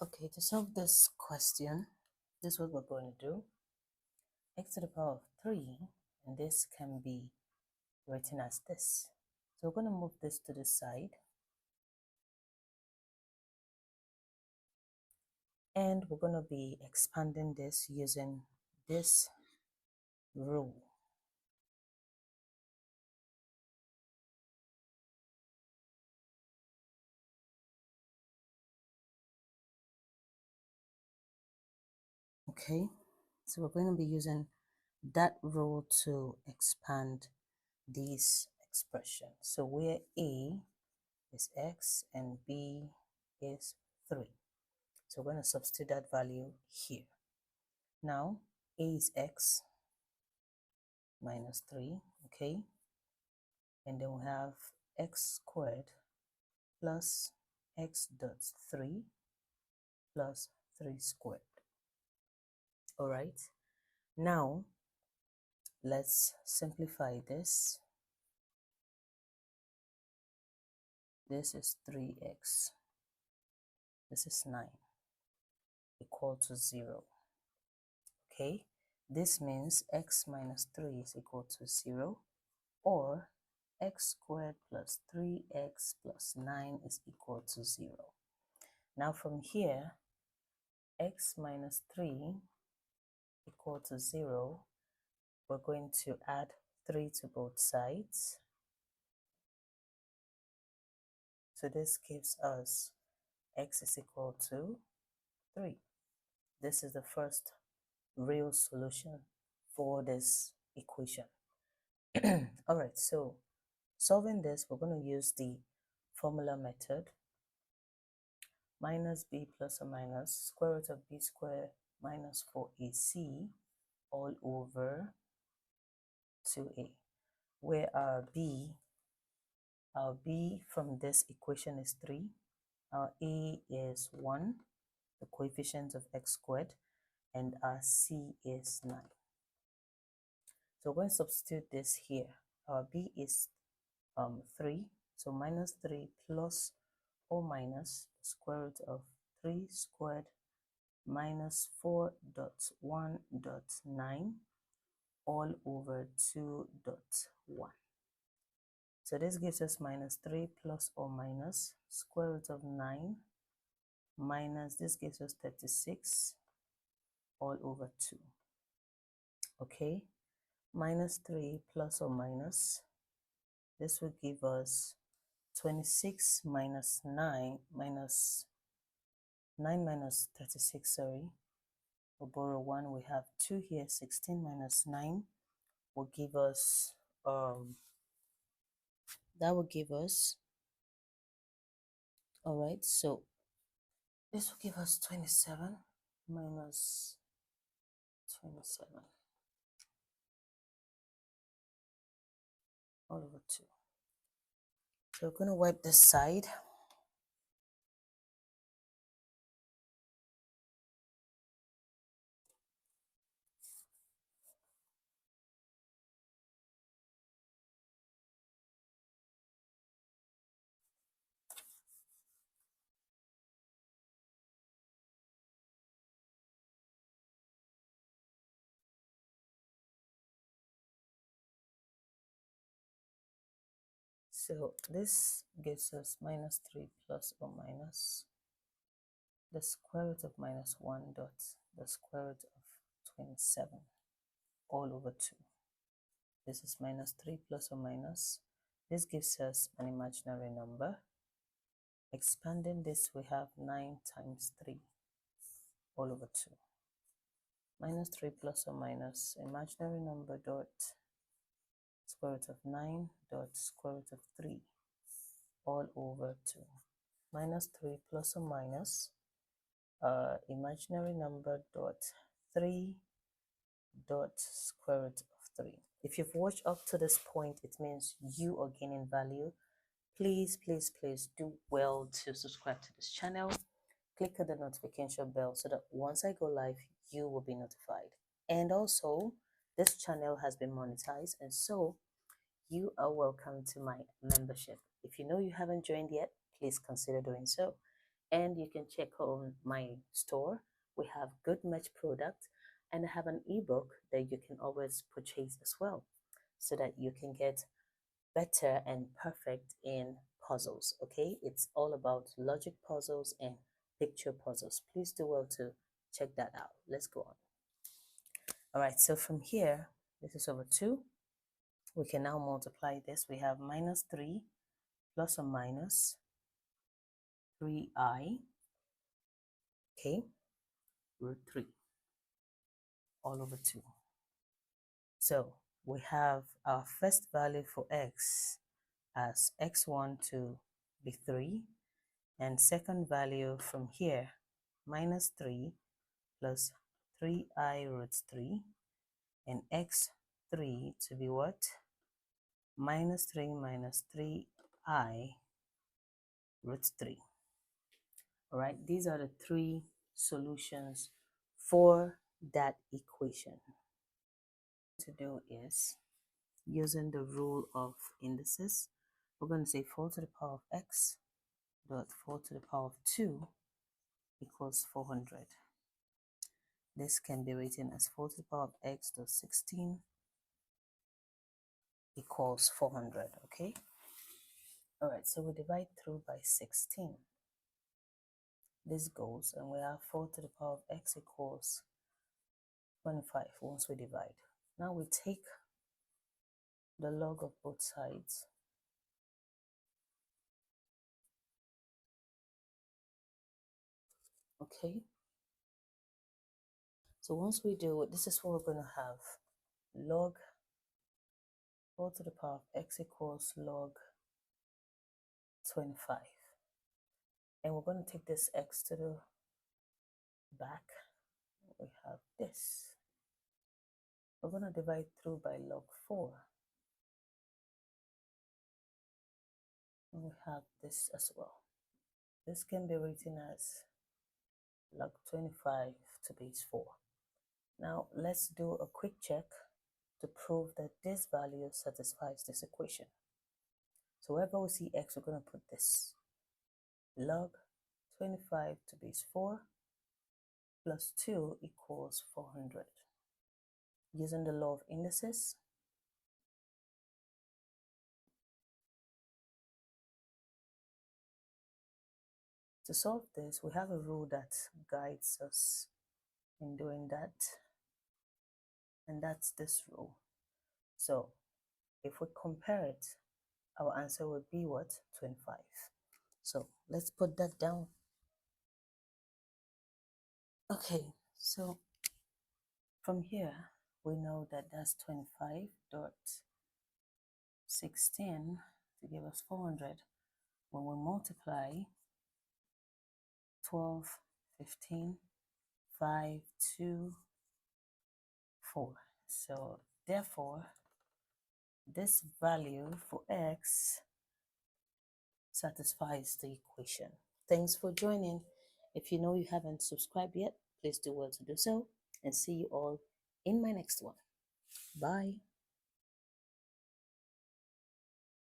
Okay, to solve this question, this is what we're going to do. X to the power of 3, and this can be written as this. So we're going to move this to the side. And we're going to be expanding this using this rule. Okay, so we're going to be using that rule to expand these expressions. So where A is X and B is 3. So we're going to substitute that value here. Now, A is X minus 3, okay? And then we have X squared plus X dot 3 plus 3 squared. All right, now let's simplify this. This is 3x, this is 9, equal to 0. Okay, this means x minus 3 is equal to 0, or x squared plus 3x plus 9 is equal to 0. Now from here, x minus 3 equal to 0, we're going to add 3 to both sides. So this gives us x is equal to 3. This is the first real solution for this equation. All right, so solving this, we're going to use the formula method. Minus b plus or minus square root of b squared minus 4ac all over 2a, where our b from this equation is 3, our a is 1, the coefficient of x squared, and our c is 9. So we're going to substitute this here. Our b is 3, so minus 3 plus or minus the square root of 3 squared minus 4.1.9 all over 2.1. So this gives us minus 3 plus or minus square root of 9 minus, this gives us 36 all over 2. Okay, minus 3 plus or minus, this will give us 26 minus 9 minus 9 minus 36, sorry. We'll borrow 1, we have 2 here. 16 minus 9 will give us, that will give us, all right, so this will give us 27 minus 27 all over 2. So we're going to wipe this side. So this gives us minus 3 plus or minus the square root of minus 1 dot the square root of 27 all over 2. This is minus 3 plus or minus. This gives us an imaginary number. Expanding this, we have 9 times 3 all over 2. Minus 3 plus or minus imaginary number dot square root of 9 dot square root of 3 all over 2. Minus 3 plus or minus imaginary number dot 3 dot square root of 3. If you've watched up to this point, it means you are gaining value. Please do well to subscribe to this channel. Click on the notification bell so that once I go live, you will be notified. And also, this channel has been monetized, and so you are welcome to my membership. If you know you haven't joined yet, please consider doing so. And you can check on my store. We have good match product, and I have an ebook that you can always purchase as well, so that you can get better and perfect in puzzles. Okay, it's all about logic puzzles and picture puzzles. Please do well to check that out. Let's go on. All right, so from here, this is over 2. We can now multiply this. We have minus 3 plus or minus 3i, okay, root 3 all over 2. So we have our first value for x as x1 to be 3, and second value from here, minus 3 plus 3i root 3, and x3 to be what? Minus 3 minus 3i root 3. All right, these are the 3 solutions for that equation. To do is, using the rule of indices, we're going to say 4 to the power of x dot 4 to the power of 2 equals 400. This can be written as 4 to the power of x dot 16 equals 400, okay? All right, so we divide through by 16. This goes, and we have 4 to the power of x equals 25 once we divide. Now we take the log of both sides. Okay, so once we do it, this is what we're going to have. Log 4 to the power of x equals log 25. And we're going to take this x to the back. We have this. We're going to divide through by log 4. And we have this as well. This can be written as log 25 to base 4. Now let's do a quick check to prove that this value satisfies this equation. So wherever we see x, we're going to put this. Log 25 to base 4 plus 2 equals 400. Using the law of indices, to solve this, we have a rule that guides us in doing that, and that's this rule. So if we compare it, our answer would be what? 25. So let's put that down. Okay, so from here, we know that that's 25.16 to give us 400. When we multiply 12, 15, 5, 2, 4. So therefore, this value for x satisfies the equation. Thanks for joining. If you know you haven't subscribed yet, please do well to do so, and see you all in my next one. Bye.